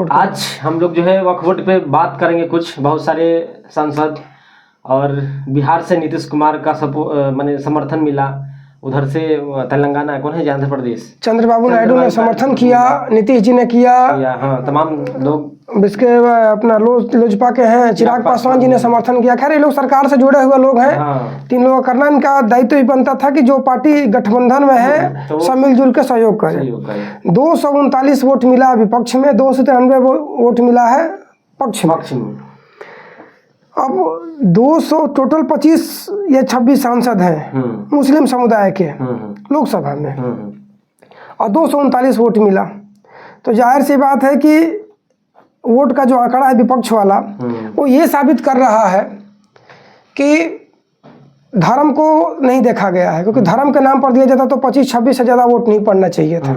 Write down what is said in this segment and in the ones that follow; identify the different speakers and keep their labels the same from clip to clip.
Speaker 1: Board?
Speaker 2: आज हम लोग जो है वक्फ बोर्ड पे बात करेंगे। कुछ बहुत सारे सांसद और बिहार से नीतीश कुमार का माने समर्थन मिला, उधर से तेलंगाना कौन है, आंध्र प्रदेश
Speaker 1: चंद्रबाबू नायडू ने समर्थन किया, नीतीश जी ने किया।
Speaker 2: हाँ, तमाम लोग
Speaker 1: इसके अपना लोजपा के हैं, चिराग पासवान जी ने समर्थन किया। खैर ये लोग सरकार से जुड़े हुए लोग हैं।
Speaker 2: हाँ।
Speaker 1: तीन लोगों का करना, इनका दायित्व ही बनता था कि जो पार्टी गठबंधन में है
Speaker 2: तो
Speaker 1: सब मिलजुल के सहयोग करे। 239 वोट मिला विपक्ष में, 293 वोट मिला है पक्ष में। अब 200 टोटल 25 या 26 सांसद हैं मुस्लिम समुदाय के लोकसभा में, और 239 वोट मिला। तो जाहिर सी बात है कि वोट का जो आंकड़ा है विपक्ष वाला, वो ये साबित कर रहा है कि धर्म को नहीं देखा गया है, क्योंकि धर्म के नाम पर दिया जाता तो 25-26 से ज़्यादा वोट नहीं पड़ना चाहिए था।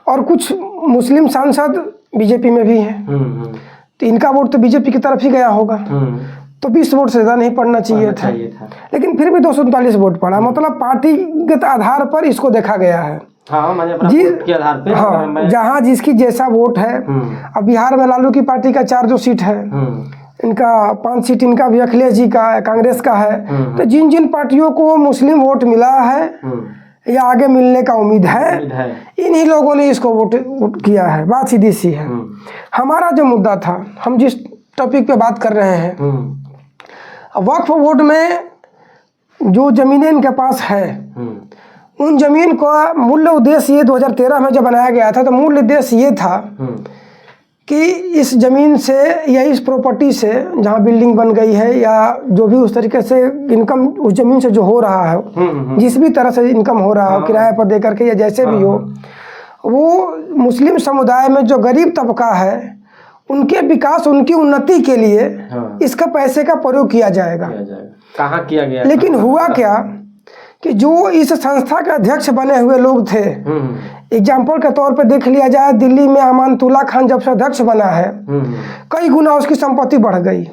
Speaker 1: और कुछ मुस्लिम सांसद बीजेपी में भी हैं, तो इनका वोट तो बीजेपी की तरफ ही गया होगा, तो 20 वोट से ज़्यादा नहीं पड़ना चाहिए था। लेकिन फिर भी 239 वोट पड़ा, मतलब पार्टीगत आधार पर इसको देखा गया है।
Speaker 2: हाँ, के आधार पे।
Speaker 1: हाँ, जहाँ जिसकी जैसा वोट है। अब बिहार में लालू की पार्टी का 4 जो सीट है, इनका 5 सीट इनका भी अखिलेश जी का है, कांग्रेस का है। तो जिन जिन पार्टियों को मुस्लिम वोट मिला है या आगे मिलने का उम्मीद है, इन्हीं लोगों ने इसको वोट किया है। बात सीधी सी है। हमारा जो मुद्दा था, हम जिस टॉपिक पे बात कर रहे हैं, वक्फ बोर्ड में जो जमीनें इनके पास है, उन जमीन का मूल उद्देश्य ये 2013 में जब बनाया गया था, तो मूल उद्देश्य ये था कि इस ज़मीन से या इस प्रॉपर्टी से जहाँ बिल्डिंग बन गई है या जो भी उस तरीके से इनकम उस ज़मीन से जो हो रहा है, जिस भी तरह से इनकम हो रहा हो, किराए पर दे करके या जैसे भी हो, वो मुस्लिम समुदाय में जो गरीब तबका है उनके विकास, उनकी उन्नति के लिए इसका पैसे का प्रयोग किया जाएगा।
Speaker 2: कहाँ किया गया?
Speaker 1: लेकिन हुआ क्या कि जो इस संस्था के अध्यक्ष बने हुए लोग थे, एग्जाम्पल के तौर पे देख लिया जाए, दिल्ली में अमानतुल्ला खान जब से अध्यक्ष बना है, कई गुना उसकी संपत्ति बढ़ गई,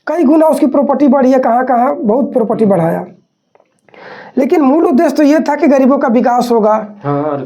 Speaker 1: कई गुना उसकी प्रॉपर्टी बढ़ी है, कहाँ कहाँ बहुत प्रॉपर्टी बढ़ाया। लेकिन मूल उद्देश्य तो ये था कि गरीबों का विकास होगा,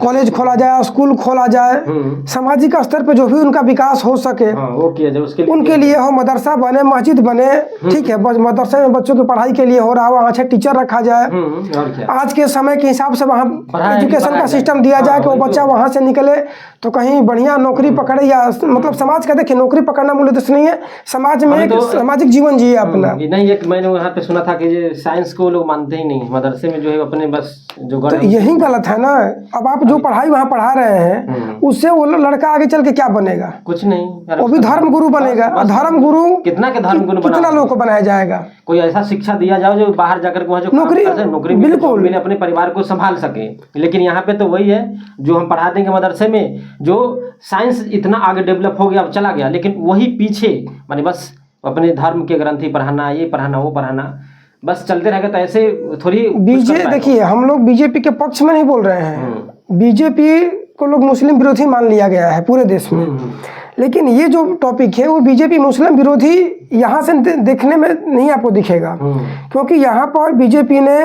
Speaker 1: कॉलेज खोला जाए, स्कूल खोला जाए, सामाजिक स्तर पे जो भी उनका विकास हो सके
Speaker 2: वो किया जाए,
Speaker 1: उनके लिए हो, मदरसा बने, मस्जिद बने, ठीक है, मदरसे में बच्चों की पढ़ाई के लिए हो रहा हो, वहाँ से टीचर रखा जाए। आज के समय के हिसाब से वहाँ एजुकेशन का सिस्टम दिया जाए कि वो बच्चा वहाँ से निकले तो कहीं बढ़िया नौकरी पकड़े, या मतलब समाज का, देखिए नौकरी पकड़ना मूल उद्देश्य नहीं है, समाज में एक सामाजिक जीवन जिए अपना।
Speaker 2: नहीं, एक मैंने यहाँ पे सुना था कि साइंस को लोग मानते ही नहीं, मदरसे में जो है अपने बस जो
Speaker 1: तो यही गलत है ना। अब आप जो पढ़ाई वहाँ पढ़ा रहे हैं, उससे वो लड़का आगे चल के क्या बनेगा?
Speaker 2: कुछ नहीं,
Speaker 1: वो भी धर्म गुरु बनेगा। धर्म गुरु
Speaker 2: कितना
Speaker 1: लोग को बनाया जाएगा?
Speaker 2: कोई ऐसा शिक्षा दिया जाओ जो बाहर जाकर वहाँ जो नौकरी बिल्कुल मिले, अपने परिवार को संभाल सके। लेकिन यहाँ पे तो वही है, जो हम पढ़ा देंगे मदरसे में, जो साइंस इतना आगे डेवलप हो गया, अब चला गया, लेकिन वही पीछे माने बस अपने धर्म के ग्रंथि पढ़ाना, ये पढ़ाना, वो पढ़ाना, बस चलते रहेगा। तो ऐसे थोड़ी
Speaker 1: देखिए, हम लोग बीजेपी के पक्ष में नहीं बोल रहे हैं। बीजेपी को लोग मुस्लिम विरोधी मान लिया गया है पूरे देश में, लेकिन ये जो टॉपिक है वो बीजेपी मुस्लिम विरोधी यहाँ से देखने में नहीं आपको दिखेगा, क्योंकि यहाँ पर बीजेपी ने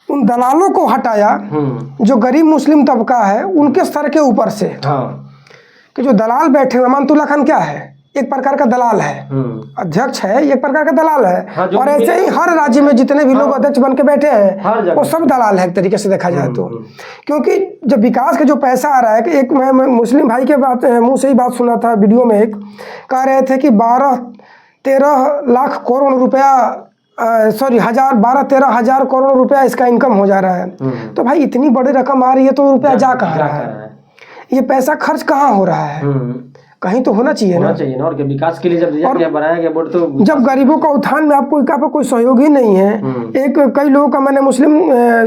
Speaker 1: उन दलालों को हटाया जो गरीब मुस्लिम तबका है उनके सर के ऊपर से। कि जो दलाल बैठे हुए, अमानतुल्ला खान क्या है? एक प्रकार का दलाल है, अध्यक्ष है, एक प्रकार का दलाल है। और ऐसे ही हर राज्य में जितने भी लोग अध्यक्ष बन के बैठे हैं वो सब दलाल है एक तरीके से देखा जाए तो। क्योंकि जब विकास का जो पैसा आ रहा है, कि एक मैं मुस्लिम भाई के बात मुंह से ही बात सुना था वीडियो में, एक कह रहे थे कि 12-13 लाख करोड़ रुपया, 12-13 हजार करोड़ रुपया इसका इनकम हो जा रहा है। तो भाई इतनी बड़ी रकम आ रही है तो रुपया जा कहाँ रहा है? ये पैसा खर्च कहाँ हो रहा है? कहीं तो होना चाहिए ना।
Speaker 2: और विकास के लिए जब बनाया गया बोर्ड, तो
Speaker 1: जब गरीबों का उत्थान में आपको कोई सहयोग ही नहीं है। एक कई लोगों का, मैंने मुस्लिम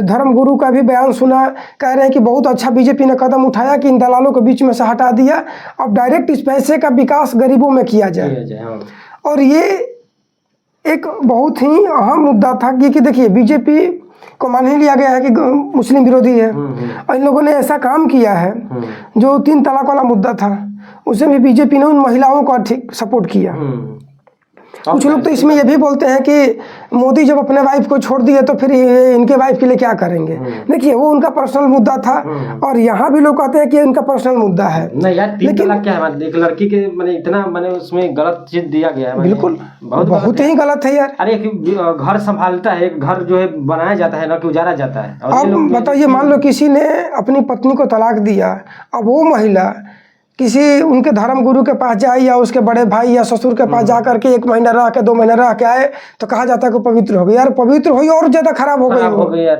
Speaker 1: धर्म गुरु का भी बयान सुना, कह रहे हैं कि बहुत अच्छा बीजेपी ने कदम उठाया कि इन दलालों के बीच में से हटा दिया, अब डायरेक्ट इस पैसे का विकास गरीबों में किया जाए। और ये एक बहुत ही अहम मुद्दा था कि देखिए बीजेपी को मान ही लिया गया है कि मुस्लिम विरोधी है, और इन लोगों ने ऐसा काम किया है जो 3 तलाक वाला मुद्दा था, उसमें भी बीजेपी ने उन महिलाओं को ठीक सपोर्ट किया। कुछ लोग तो इसमें ये भी बोलते हैं कि मोदी जब अपने वाइफ को छोड़ दिए तो फिर ये इनके वाइफ के लिए क्या करेंगे। देखिए वो उनका पर्सनल मुद्दा था और यहाँ भी लोग कहते हैं कि इनका पर्सनल मुद्दा है।
Speaker 2: नहीं यार 3 तलाक क्या है, एक लड़की के मैंने इतना मैंने उसमें गलत चीज दिया गया है।
Speaker 1: बिल्कुल बहुत ही गलत है यार।
Speaker 2: अरे घर संभालता है, घर जो है बनाया जाता है ना कि उजारा जाता है।
Speaker 1: अब बताइए, मान लो किसी ने अपनी पत्नी को तलाक दिया, अब वो महिला किसी उनके धर्म गुरु के पास जाए या उसके बड़े भाई या ससुर के पास जा करके 1 महीना रह के 2 महीना रह के आए तो कहा जाता है कि पवित्र हो गई। यार पवित्र हुई और ज्यादा खराब हो गई
Speaker 2: यार।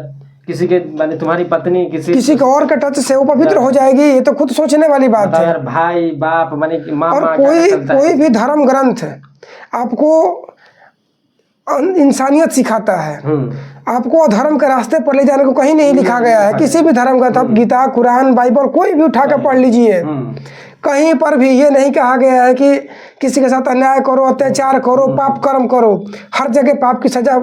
Speaker 2: किसी के माने तुम्हारी पत्नी किसी
Speaker 1: के और के टच से वो पवित्र हो जाएगी, ये तो खुद सोचने वाली बात है
Speaker 2: यार। भाई बाप माने माँ
Speaker 1: और कोई भी धर्म ग्रंथ आपको इंसानियत सिखाता है, आपको धर्म के रास्ते पर ले जाने को कहीं नहीं लिखा गया है। किसी भी धर्म का, आप गीता, कुरान, बाइबल कोई भी उठा के पढ़ लीजिए, कहीं पर भी ये नहीं कहा गया है कि किसी के साथ अन्याय करो, अत्याचार करो, पाप कर्म करो। हर जगह पाप की सजा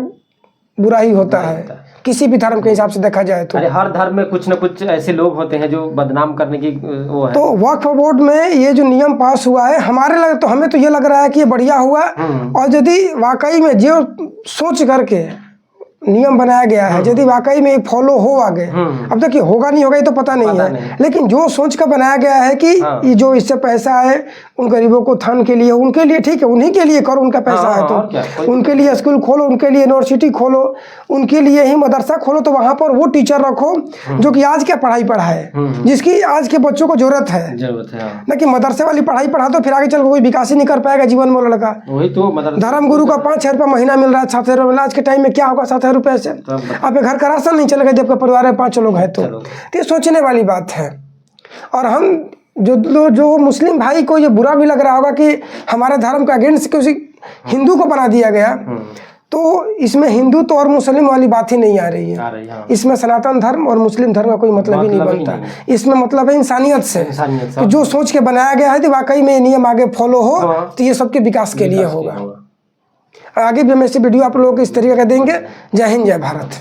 Speaker 1: बुरा ही होता है, किसी भी धर्म के हिसाब से देखा जाए तो।
Speaker 2: अरे हर धर्म में कुछ न कुछ ऐसे लोग होते हैं जो बदनाम करने की वो है।
Speaker 1: तो वक्फ बोर्ड में ये जो नियम पास हुआ है, हमें तो ये लग रहा है कि ये बढ़िया हुआ। और यदि वाकई में जो सोच करके नियम बनाया गया है, यदि वाकई में फॉलो हो आगे, अब देखिए होगा नहीं होगा ये तो पता नहीं है, लेकिन जो सोच कर बनाया गया है कि ये जो इससे पैसा है उन गरीबों को थान के लिए, उनके लिए ठीक है, उन्हीं के लिए करो, उनका पैसा है तो उनके लिए स्कूल खोलो, उनके लिए यूनिवर्सिटी खोलो, उनके लिए ही मदरसा खोलो। तो वहां पर वो टीचर रखो जो कि आज क्या पढ़ाई पढ़ाए, जिसकी आज के बच्चों को जरूरत है ना, कि मदरसे वाली पढ़ाई पढ़ा तो फिर आगे चल कोई विकास ही नहीं कर पाएगा जीवन में लड़का।
Speaker 2: वही तो
Speaker 1: धर्म गुरु का 5,000 रुपया महीना मिल रहा है, 7,000 रुपया मिला, आज के टाइम में क्या होगा 7,000 रुपये से? आपके घर का राशन नहीं चलेगा जब परिवार में 5 लोग हैं तो ये सोचने वाली बात है। और हम जो मुस्लिम भाई को ये बुरा भी लग रहा होगा कि हमारे धर्म का अगेंस्ट किसी हिंदू को बना दिया गया, तो इसमें हिंदू तो और मुस्लिम वाली बात ही नहीं आ रही है। इसमें सनातन धर्म और मुस्लिम धर्म का कोई मतलब ही नहीं बनता। इसमें मतलब है इंसानियत से, कि जो सोच के बनाया गया है कि वाकई में ये नियम आगे फॉलो हो तो ये सबके विकास के लिए होगा। आगे भी हम ऐसी वीडियो आप लोगों को इस तरीके का देंगे। जय हिंद, जय भारत।